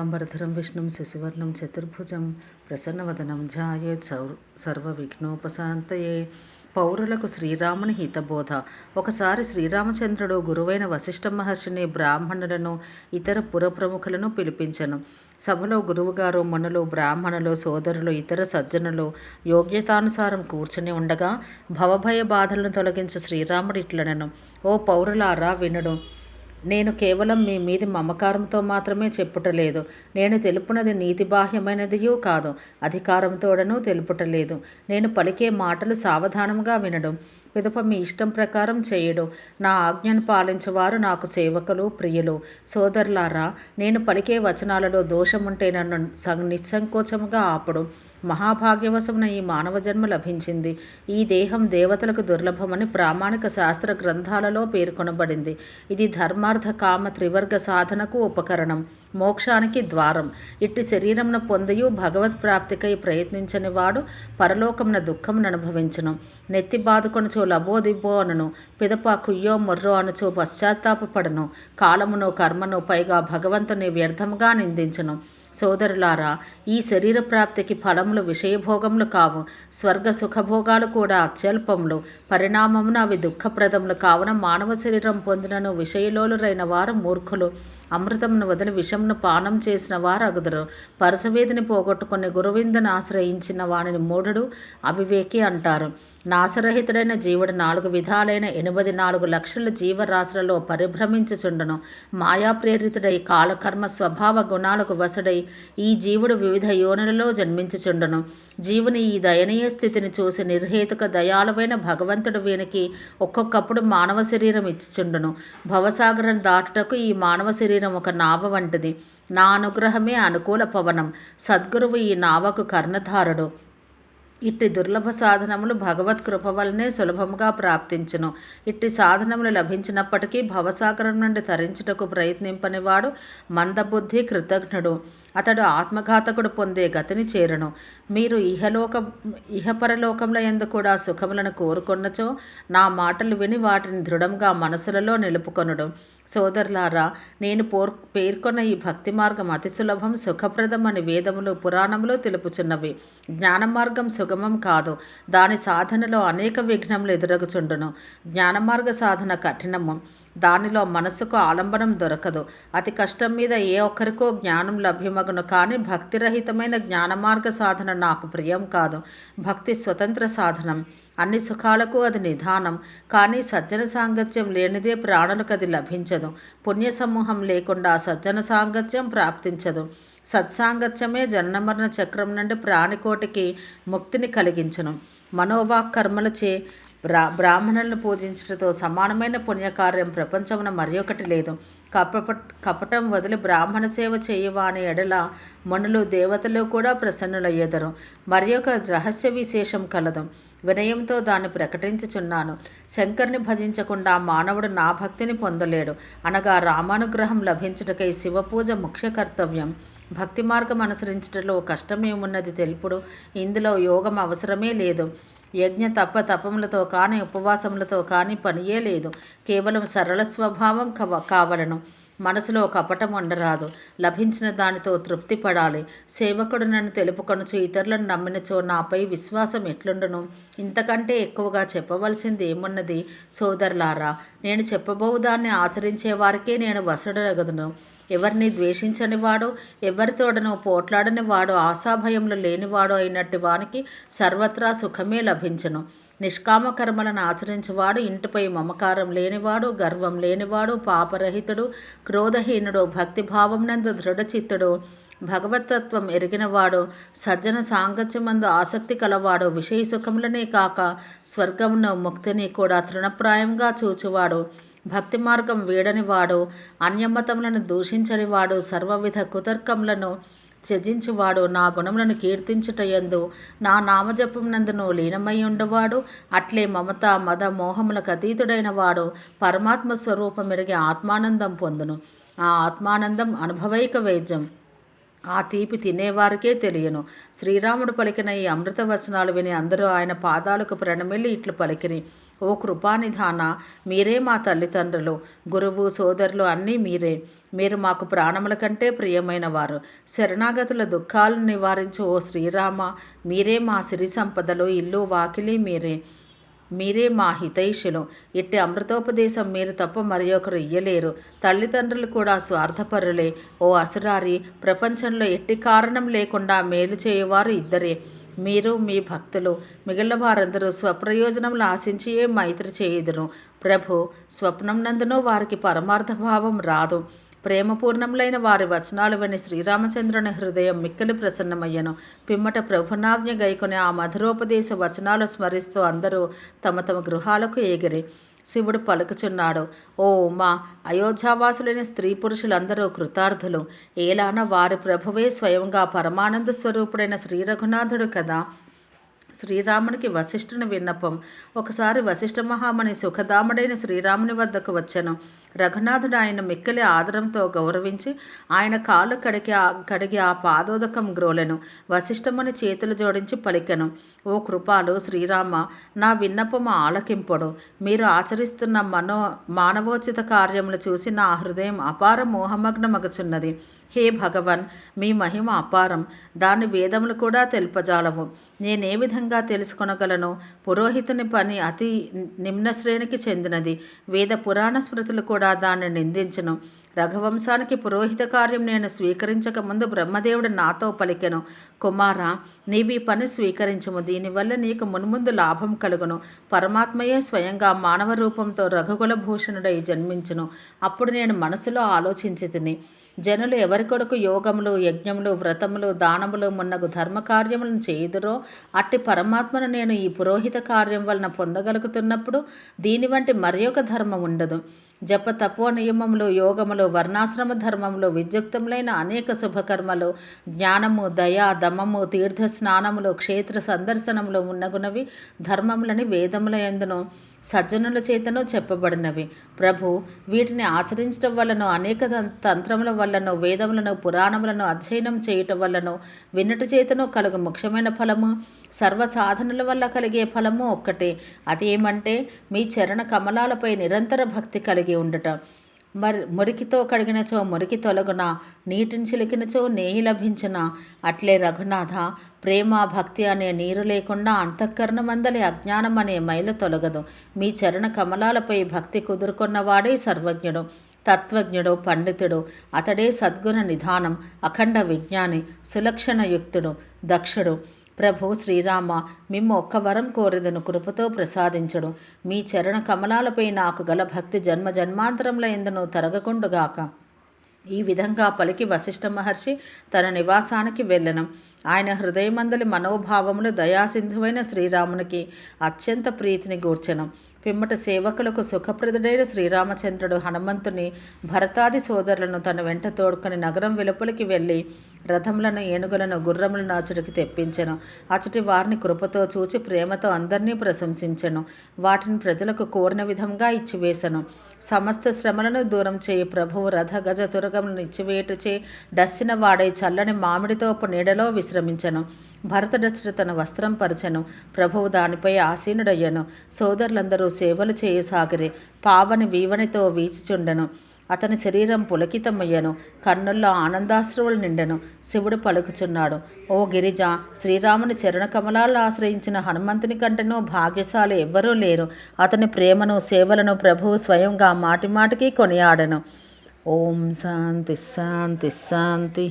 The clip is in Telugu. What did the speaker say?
శుక్లాంబరధరం విష్ణుం శశివర్ణం చతుర్భుజం ప్రసన్నవదనం ధ్యాయేత్ సర్వవిఘ్నోపశాంతయే. పౌరులకు శ్రీరాముని హితబోధ. ఒకసారి శ్రీరామచంద్రుడు గురువైన వశిష్ఠ మహర్షిని, బ్రాహ్మణులను, ఇతర పురప్రముఖులను పిలిపించను. సభలో గురువుగారు, మునులు, బ్రాహ్మణులు, సోదరులు, ఇతర సజ్జనులు యోగ్యతానుసారం కూర్చుని ఉండగా భవభయ బాధలను తొలగించే శ్రీరాముడు ఇట్లనెను: ఓ పౌరులారా వినుడు. నేను కేవలం మీ మీది మమకారంతో మాత్రమే చెప్పుటలేదు. నేను తెలుపునది నీతిబాహ్యమైనదియూ కాదు, అధికారంతోడనూ తెలుపుటలేదు. నేను పలికే మాటలు సావధానంగా వినడు, పిదప మీ ఇష్టం ప్రకారం చేయడు. నా ఆజ్ఞను పాలించేవారు నాకు సేవకులు, ప్రియులు. సోదరులారా, నేను పలికే వచనాలలో దోషముంటే నన్ను నిస్సంకోచముగా ఆపుడు. మహాభాగ్యవశమున ఈ మానవ జన్మ లభించింది. ఈ దేహం దేవతలకు దుర్లభమని ప్రామాణిక శాస్త్ర గ్రంథాలలో పేర్కొనబడింది. ఇది ధర్మార్థ కామ త్రివర్గ సాధనకు ఉపకరణం, మోక్షానికి ద్వారం. ఇట్టి శరీరమును పొందియు భగవత్ ప్రాప్తికై ప్రయత్నించని వాడు పరలోకమున దుఃఖమును అనుభవించును. నెత్తి బాదుకొనుచో లబోదిబ్బో అనును, పిదప కుయ్యో మొర్రో అనుచో పశ్చాత్తాపపడును. కాలమును కర్మను పైగా భగవంతుని వ్యర్థముగా నిందించును. సోదరులారా, ఈ శరీర ప్రాప్తికి ఫలములు విషయభోగములు కావు. స్వర్గ సుఖభోగాలు కూడా అత్యల్పములు. పరిణామమున అవి దుఃఖప్రదములు. కావున మానవ శరీరం పొందినను విషయలోలురైన వారు మూర్ఖులు. అమృతమును వదిలి విషమును పానం చేసిన వారు అగుదురు. పరసవేదిని పోగొట్టుకుని గురువిందును ఆశ్రయించిన వానిని మూఢుడు, అవివేకి అంటారు. నాశరహితుడైన జీవుడు 4 విధాలైన 84 లక్షల జీవరాశులలో పరిభ్రమించుచుండను. మాయాప్రేరితుడై కాలకర్మ స్వభావ గుణాలకు వశుడై ఈ జీవుడు వివిధ యోనులలో జన్మించుచుండను. జీవుని ఈ దయనీయ స్థితిని చూసి నిర్హేతుక దయాళువైన భగవంతుడు వీనికి ఒక్కొక్కప్పుడు మానవ శరీరం ఇచ్చిచుండును. భవసాగరం దాటుటకు ఈ మానవ శరీరం ఒక నావ వంటిది. నా అనుగ్రహమే అనుకూల పవనం. సద్గురువు ఈ నావకు కర్ణధారుడు. ఇట్టి దుర్లభ సాధనములు భగవత్ కృప వలనే సులభముగా ప్రాప్తించును. ఇట్టి సాధనములు లభించినప్పటికీ భవసాగరం నుండి తరించుటకు ప్రయత్నింపనివాడు మందబుద్ధి, కృతజ్ఞుడు. అతడు ఆత్మఘాతకుడు పొందే గతిని చేరును. మీరు ఇహపరలోకముల యందు కూడా సుఖములను కోరుకొన్నచో నా మాటలు విని వాటిని దృఢంగా మనసులలో నిలుపుకొనుడు. సోదరులారా, నేను పేర్కొన్న ఈ భక్తి మార్గం అతి సులభం, సుఖప్రదం అని వేదములు, పురాణములు తెలుపుచున్నవి. జ్ఞాన మార్గం సుగమం కాదు. దాని సాధనలో అనేక విఘ్నములు ఎదురగుచుండును. జ్ఞానమార్గ సాధన కఠినము. దానిలో మనస్సుకు ఆలంబనం దొరకదు. అతి కష్టం మీద ఏ ఒక్కరికో జ్ఞానం లభ్యమగును. కానీ భక్తిరహితమైన జ్ఞానమార్గ సాధన నాకు ప్రియం కాదు. భక్తి స్వతంత్ర సాధనం. అన్ని సుఖాలకు అది నిధానం. కానీ సజ్జన సాంగత్యం లేనిదే ప్రాణులకు అది లభించదు. పుణ్య సమూహం లేకుండా సజ్జన సాంగత్యం ప్రాప్తించదు. సత్సాంగత్యమే జననమరణ చక్రం నుండి ప్రాణికోటికి ముక్తిని కలిగించును. మనోవాక్కర్మలచే బ్రాహ్మణులను పూజించటతో సమానమైన పుణ్యకార్యం ప్రపంచమున మరియొకటి లేదు. కపటం వదిలి బ్రాహ్మణ సేవ చేయువాని ఎడల మనులు, దేవతలు కూడా ప్రసన్నులయ్యెదరు. మరియొక రహస్య విశేషం కలదు. వినయంతో దాన్ని ప్రకటించుచున్నాను. శంకర్ని భజించకుండా మానవుడు నా భక్తిని పొందలేడు. అనగా రామానుగ్రహం లభించుటకై శివపూజ ముఖ్య కర్తవ్యం. భక్తి మార్గం అనుసరించటంలో కష్టమేమున్నది తెలుపుడు. ఇందులో యోగం అవసరమే లేదు. యజ్ఞ తపములతో కానీ ఉపవాసములతో కానీ పనియే లేదు. కేవలం సరళ స్వభావం కావలను. మనసులో కపటం ఉండరాదు. లభించిన దానితో తృప్తి పడాలి. సేవకుడు నన్ను తెలుపుకొనుచు ఇతరులను నమ్మినచో నాపై విశ్వాసం ఎట్లుండును? ఇంతకంటే ఎక్కువగా చెప్పవలసింది ఏమున్నది? సోదరులారా, నేను చెప్పబోవు దాన్ని ఆచరించే వారికే నేను వసుడగదును. ఎవరిని ద్వేషించనివాడు, ఎవరితోడనో పోట్లాడని వాడు, ఆశాభయములు లేనివాడు అయినట్టి వానికి సర్వత్రా సుఖమే లభించును. నిష్కామ కర్మలను ఆచరించేవాడు, ఇంటిపై మమకారం లేనివాడు, గర్వం లేనివాడు, పాపరహితుడు, క్రోధహీనుడు, భక్తిభావమునందు దృఢచిత్తుడు, భగవతత్వం ఎరిగినవాడు, సజ్జన సాంగత్యమందు ఆసక్తి కలవాడు, విషయ సుఖములనే కాక స్వర్గమును, ముక్తిని కూడా తృణప్రాయంగా చూచువాడు, భక్తి మార్గం వీడనివాడు, అన్యమతములను దూషించనివాడు, సర్వవిధ కుతర్కములను త్యజించువాడు, నా గుణములను కీర్తించుటయందు నా నామజపమునందును లీనమై ఉండవాడు, అట్లే మమత, మద, మోహములకు అతీతుడైన వాడు పరమాత్మ స్వరూపమెరిగి ఆత్మానందం పొందును. ఆ ఆత్మానందం అనుభవైక వేద్యం. ఆ తీపి తినేవారికే తెలియను. శ్రీరాముడు పలికిన ఈ అమృత వచనాలు విని అందరూ ఆయన పాదాలకు ప్రణమిల్లి ఇట్లు పలికిరి: ఓ కృపానిధాన, మీరే మా తల్లిదండ్రులు, గురువు, సోదరులు అన్నీ మీరే. మీరు మాకు ప్రాణముల కంటే ప్రియమైన వారు. శరణాగతుల దుఃఖాలను నివారించు ఓ శ్రీరామ, మీరే మా సిరి సంపదలు, ఇల్లు వాకిలి మీరే. మీరే మా హితైషులు. ఇట్టి అమృతోపదేశం మీరు తప్ప మరి ఒకరు ఇయ్యలేరు. తల్లిదండ్రులు కూడా స్వార్థపరులే. ఓ అసురారి, ప్రపంచంలో ఎట్టి కారణం లేకుండా మేలు చేయవారు ఇద్దరే, మీరు మీ భక్తులు. మిగిలిన వారందరూ స్వప్రయోజనములు ఆశించియే మైత్రి చేయుదురు. ప్రభు, స్వప్నం నందునో వారికి పరమార్థభావం రాదు. ప్రేమపూర్ణములైన వారి వచనాలు విని శ్రీరామచంద్రుని హృదయం మిక్కిలి ప్రసన్నమయ్యను. పిమ్మట ప్రభునాజ్ఞ గైకొని ఆ మధురోపదేశ వచనాలు స్మరిస్తూ అందరూ తమ తమ గృహాలకు ఎగిరి. శివుడు పలుకుచున్నాడు: ఓ ఉమా, అయోధ్యావాసులైన స్త్రీ పురుషులందరూ కృతార్థులు. ఏలాన వారి ప్రభువే స్వయంగా పరమానంద స్వరూపుడైన శ్రీ రఘునాథుడు కదా. శ్రీరామునికి వశిష్ఠుని విన్నపం. ఒకసారి వశిష్ఠ మహాముని సుఖధాముడైన శ్రీరాముని వద్దకు వచ్చెను. రఘునాథుడు ఆయన మిక్కిలి ఆదరంతో గౌరవించి ఆయన కాళ్ళు కడిగి ఆ పాదోదకం గ్రోలెను. వశిష్ఠముని చేతులు జోడించి పలికెను: ఓ కృపాలు శ్రీరామ, నా విన్నపము ఆలకింపుడు. మీరు ఆచరిస్తున్న మానవోచిత కార్యములు చూసి నా హృదయం అపార మోహమగ్నమగుచున్నది. హే భగవన్, మీ మహిమ అపారం, దాని వేదములు కూడా తెలుపజాలవు. నేనే విధంగా తెలుసుకొనగలను? పురోహితుని పని అతి నిమ్న శ్రేణికి చెందినది. వేద పురాణ స్మృతులు కూడా దాన్ని నిందించను. రఘువంశానికి పురోహిత కార్యం నేను స్వీకరించక ముందు బ్రహ్మదేవుడు నాతో పలికెను: కుమారా, నీవి పని స్వీకరించము. దీనివల్ల నీకు మున్ముందు లాభం కలుగును. పరమాత్మయే స్వయంగా మానవ రూపంతో రఘుకుల భూషణుడై జన్మించును. అప్పుడు నేను మనసులో ఆలోచించి తిని, జనులు ఎవరి కొరకు యోగములు, యజ్ఞములు, వ్రతములు, దానములు మున్నగు ధర్మకార్యములను చేయుదురో అట్టి పరమాత్మను నేను ఈ పురోహిత కార్యం వలన పొందగలుగుతున్నప్పుడు దీని వంటి మరి ఒక ధర్మం ఉండదు. జప తపో నియమములు, యోగములు, వర్ణాశ్రమ ధర్మములు, విద్యుక్తములైన అనేక శుభకర్మలు, జ్ఞానము, దయ, దమము, తీర్థ స్నానములు, క్షేత్ర సందర్శనములు మున్నగునవి ధర్మములని వేదముల యందును సజ్జనుల చేతను చెప్పబడినవి. ప్రభు, వీటిని ఆచరించడం వలన, అనేక తంత్రముల వలన, వేదములను, పురాణములను అధ్యయనం చేయటం వలన, వినుట చేతను కలుగు ముఖ్యమైన ఫలము, సర్వ సాధనల వల్ల కలిగే ఫలము ఒక్కటే. అదేమంటే మీ చరణ కమలాలపై నిరంతర భక్తి కలిగి ఉండటం. మురికితో కడిగినచో మురికి తొలగున, నీటిని చిలికినచో నేయి లభించున. అట్లే రఘునాథ, ప్రేమ, భక్తి అనే నీరు లేకుండా అంతఃకరణమందలి అజ్ఞానం అనే మైల తొలగదు. మీ చరణ కమలాలపై భక్తి కుదురుకున్నవాడే సర్వజ్ఞుడు, తత్వజ్ఞుడు, పండితుడు. అతడే సద్గుణ నిధానం, అఖండ విజ్ఞాని, సులక్షణయుక్తుడు, దక్షుడు. ప్రభు శ్రీరామ, మిమ్ము ఒక్క వరం కోరిదను, కృపతో ప్రసాదించుడు. మీ చరణ కమలాలపై నాకు గల భక్తి జన్మ జన్మాంతరముల యందును తరగకుండుగాక. ఈ విధంగా పలికి వశిష్ఠ మహర్షి తన నివాసానికి వెళ్ళెను. ఆయన హృదయమందలి మనోభావములు దయాసింధువైన శ్రీరామునికి అత్యంత ప్రీతిని గూర్చెను. పిమ్మట సేవకులకు సుఖప్రదుడైన శ్రీరామచంద్రుడు హనుమంతుని, భరతాది సోదరులను తన వెంట తోడుకొని నగరం వెలుపలికి వెళ్ళి రథములను, ఏనుగులను, గుర్రములను అచటికి తెప్పించెను. అచటి వారిని కృపతో చూచి ప్రేమతో అందరినీ ప్రశంసించెను. వాటిని ప్రజలకు కోరిన విధంగా ఇచ్చివేశను. సమస్త శ్రమలను దూరం చేయి ప్రభువు రథ గజ తురగములను ఇచ్చివేటుచే డస్సిన వాడై చల్లని మామిడితోపు నీడలో విశ్రమించెను. భరతుడచట తన వస్త్రం పరిచెను. ప్రభువు దానిపై ఆసీనుడయ్యను. సోదరులందరూ సేవలు చేయసాగిరి. పావని వీవనితో వీచిచుండెను. అతని శరీరం పులకితమయ్యను. కన్నుల్లో ఆనందాశ్రువులు నిండెను. శివుడు పలుకుచున్నాడు: ఓ గిరిజ, శ్రీరాముని చరణ కమలాలను ఆశ్రయించిన హనుమంతుని కంటేనూ భాగ్యశాలి ఎవ్వరూ లేరు. అతని ప్రేమను, సేవలను ప్రభువు స్వయంగా మాటిమాటికి కొనియాడెను. ఓం శాంతి శాంతి శాంతి.